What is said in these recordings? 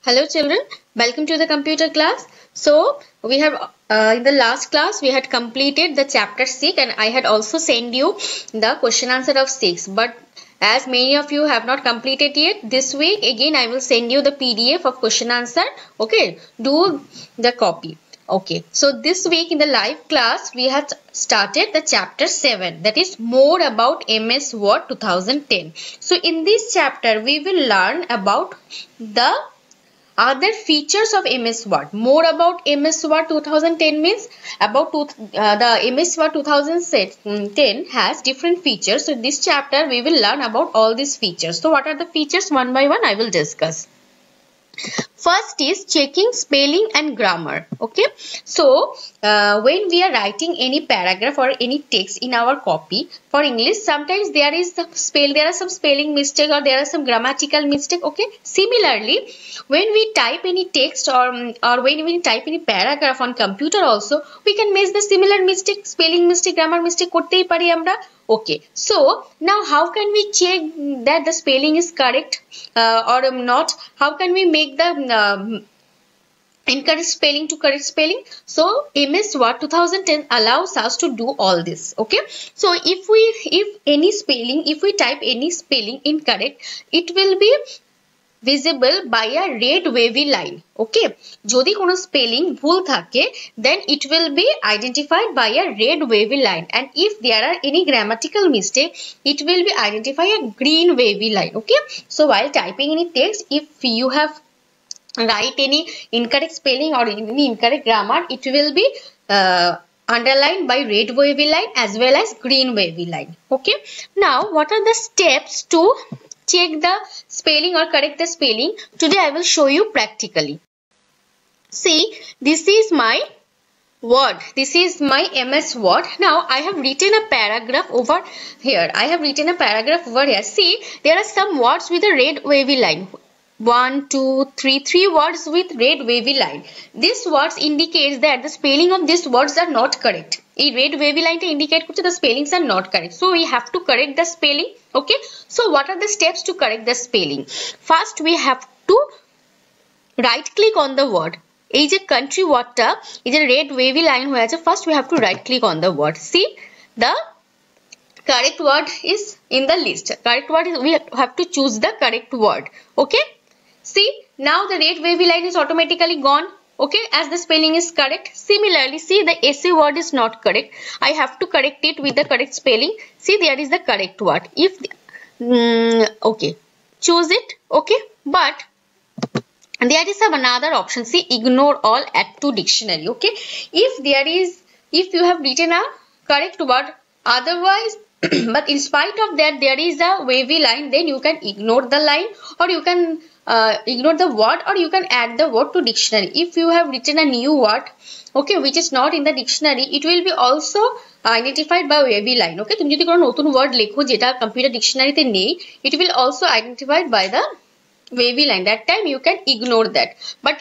Hello children, welcome to the computer class. So we have in the last class we had completed the chapter 6 and I had also sent you the question answer of 6, but as many of you have not completed yet, this week again I will send you the PDF of question answer. Okay, do the copy. Okay, so this week in the live class we have started the chapter 7, that is more about MS Word 2010. So in this chapter we will learn about the other features of MS Word. More about MS Word 2010 means about the MS Word 2010 has different features. So this chapter we will learn about all these features. So what are the features? One by one I will discuss. First is checking spelling and grammar. Okay, so when we are writing any paragraph or any text in our copy for English, sometimes there are some spelling mistake or there are some grammatical mistake. Okay, similarly when we type any text or when we type any paragraph on computer also, we can miss the similar mistake, spelling mistake, grammar mistake kortei pari amra. Okay, so now how can we check that the spelling is correct or not? How can we make the incorrect spelling to correct spelling? So MS Word 2010 allows us to do all this. Okay, so if we type any spelling incorrect, it will be visible by a red wavy line. Okay, jodi kono spelling bhul thake, then it will be identified by a red wavy line, and if there are any grammatical mistake, it will be identified a green wavy line. Okay, so while typing any text, if you have write any incorrect spelling or any incorrect grammar, it will be underlined by red wavy line as well as green wavy line. Okay, now what are the steps to check the spelling or correct the spelling? Today I will show you practically. See, this is my Word. This is my MS Word. Now I have written a paragraph over here. See, there are some words with a red wavy line. 1, 2, 3, 3 words with red wavy line. These words indicates that the spelling of these words are not correct. A red wavy line to indicate that the spellings are not correct. So we have to correct the spelling. Okay. So what are the steps to correct the spelling? First, we have to right click on the word. Is a country water is a red wavy line. First, we have to right click on the word. See, the correct word is in the list. Correct word is, we have to choose the correct word. Okay. See, now the red wavy line is automatically gone. Okay, as the spelling is correct. Similarly, see, the essay word is not correct. I have to correct it with the correct spelling. See, there is the correct word. If okay, choose it. Okay, but there is another option. See, ignore all, add to dictionary. Okay, if you have written a correct word, otherwise but in spite of that there is a wavy line, then you can ignore the line, or you can ignore the word, or you can add the word to dictionary. If you have written a new word, okay, which is not in the dictionary, it will be also identified by wavy line. Okay, তুমি যদি কোনো নতুন word লেখো যেটা computer ডিকশনারিতে নেই, it will also identified by the wavy line. That time you can ignore that, but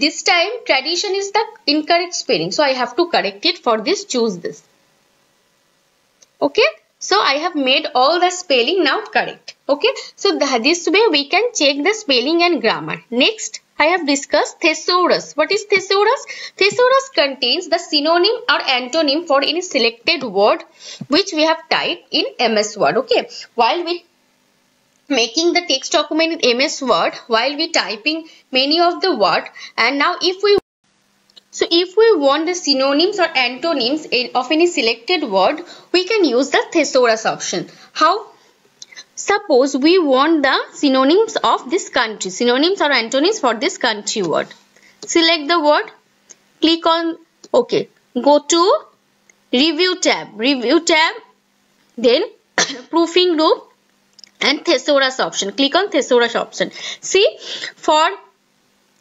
this time tradition is the incorrect spelling, so I have to correct it. For this, choose this. Okay, so I have made all the spelling now correct. Okay, so this way we can check the spelling and grammar. Next, I have discussed thesaurus. What is thesaurus? Thesaurus contains the synonym or antonym for any selected word which we have typed in MS Word. Okay, while we making the text document in MS Word, while we typing many of the word, and now if we want the synonyms or antonyms of any selected word, we can use the thesaurus option. How? Suppose we want the synonyms of this country, synonyms or antonyms for this country word. Select the word, click on, okay, go to review tab, then proofing group and thesaurus option. Click on thesaurus option. See, for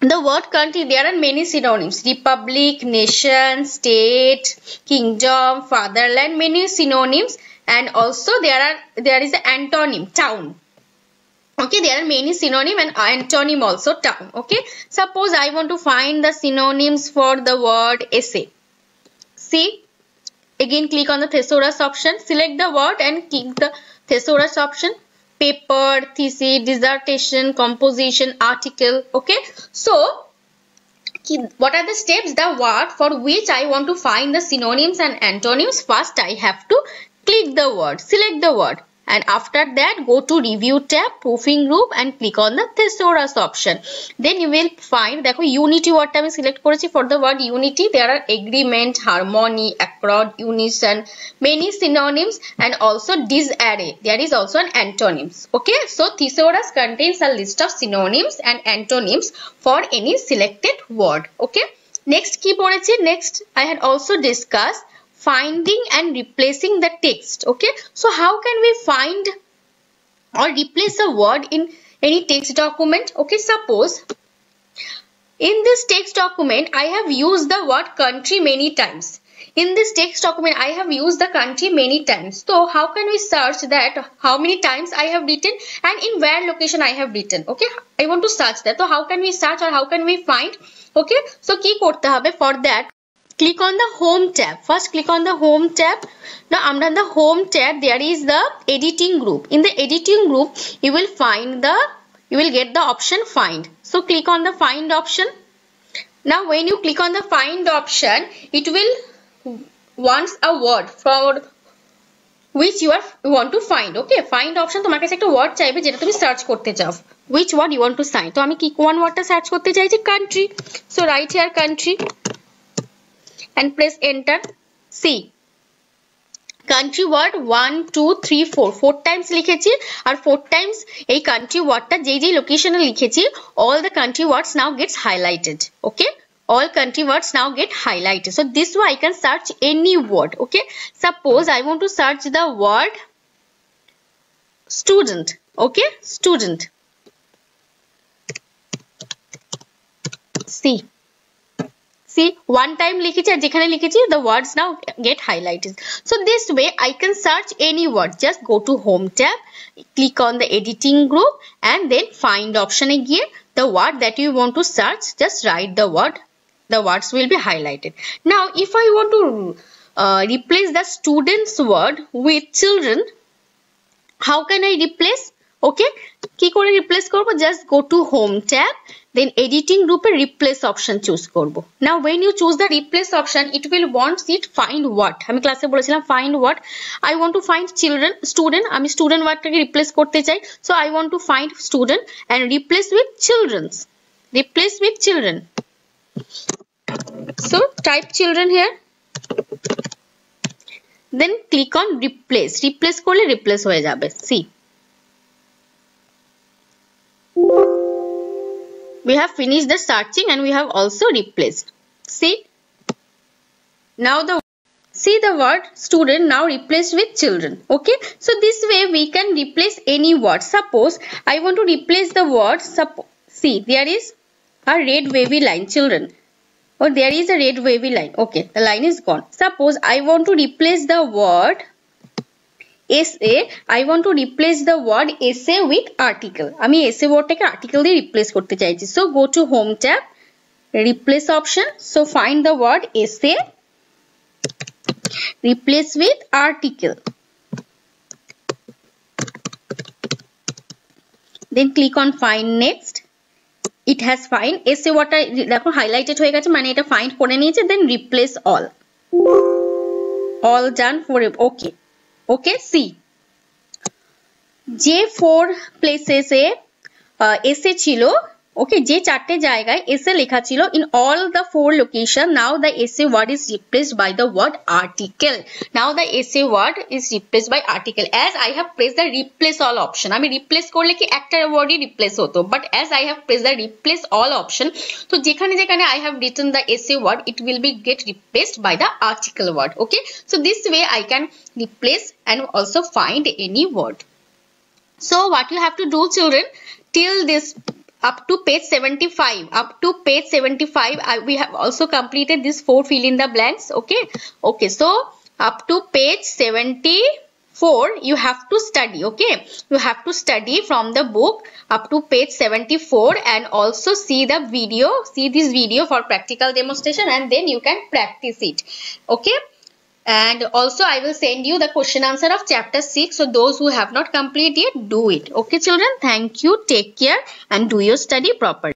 the word country, there are many synonyms: republic, nation, state, kingdom, fatherland, many synonyms, and also there is an antonym, town. Okay, there are many synonym and antonym also, town. Okay, suppose I want to find the synonyms for the word essay. See, again click on the thesaurus option, select the word and click the thesaurus option. paper, thesis, dissertation, composition, article. Okay, so what are the steps? The word for which I want to find the synonyms and antonyms. First I have to click the word, select the word, and after that go to review tab, proofing group, and click on the thesaurus option. Then you will find, দেখো unity word আমি select করেছি. For the word unity there are agreement, harmony, accord, unison, many synonyms, and also disarray. There is also an antonyms. Okay, so thesaurus contains a list of synonyms and antonyms for any selected word. Okay, next কি পড়েছি? Next I had also discussed finding and replacing the text. Okay, so how can we find or replace a word in any text document? Okay, suppose in this text document I have used the word country many times. In this text document I have used the country many times. So how can we search that how many times I have written and in where location I have written? Okay, I want to search that. So how can we search or how can we find? Okay, so কি করতে হবে? For that click on the home tab. First click on the home tab. Now under the home tab there is the editing group. In the editing group you will get the option find. So click on the find option. Now when you click on the find option it will wants a word for which you want to find. Okay, find option তোমার কাছে একটা word চাইবে যেটা তুমি search করতে চাও. Which word you want to find? তো আমি কি কোন ওয়ার্ডটা সার্চ করতে চাইছি? country. So write here country and press enter. See, country word 1 2 3 4 4 times লিখেছি আর 4 times এই country wordটা যেই লোকেশনে লিখেছি all the country words now gets highlighted. Okay, all country words now get highlighted. So this way I can search any word. Okay, suppose I want to search the word student. Okay, student. See, one time লিখেছি আর যেখানে লিখেছি the words now get highlighted. So this way I can search any word. Just go to home tab, click on the editing group and then find option এ গিয়ে the word that you want to search, just write the word. The words will be highlighted. Now if I want to replace the students word with children, how can I replace? Okay, কি করে replace করব? Just go to home tab, then editing group A replace option choose করব. Now when you choose the replace option it will want it find what. আমি ক্লাসে বলেছিলাম find what. I want to find children, student. আমি student ওয়ার্ডটাকে replace করতে চাই. So I want to find student and replace with children's. Replace with children. So type children here. Then click on replace. Replace করলে replace হয়ে যাবে. See, we have finished the searching and we have also replaced. See, now the word student now replaced with children. Okay, so this way we can replace any word. Suppose I want to replace the word, see there is a red wavy line, children. Or there is a red wavy line. Okay, the line is gone. Suppose I want to replace the word essay. I want to replace the word essay with article. আমি essay wordটাকে article দিয়ে replace করতে চাইছি. So go to home tab, replace option. So find the word essay, replace with article. Then click on find next. It has find. essay wordটা দেখো highlighted হয়ে গেছে মানে এটা find করে নিয়েছে. Then replace all. All done for it. Okay. Okay, see, যে 4 places এ essay ছিল, okay, যে 4টে জায়গায় essay লেখা ছিল, in all the 4 location now the essay word is replaced by the word article. Now the essay word is replaced by article. As I have pressed the replace all option, আমি replace করলে কি একটা word ই replace হতো, but as I have pressed the replace all option, তো যেখানে I have written the essay word it will be get replaced by the article word. Okay, so this way I can replace and also find any word. So what you have to do, children, till this up to page 75, up to page 75 we have also completed this 4 fill in the blanks. Okay, so up to page 74 you have to study. Okay, you have to study from the book up to page 74 and also see the video, see this video for practical demonstration, and then you can practice it. Okay, And also I will send you the question answer of chapter 6. So those who have not completed yet, do it. Okay children, thank you, take care and do your study properly.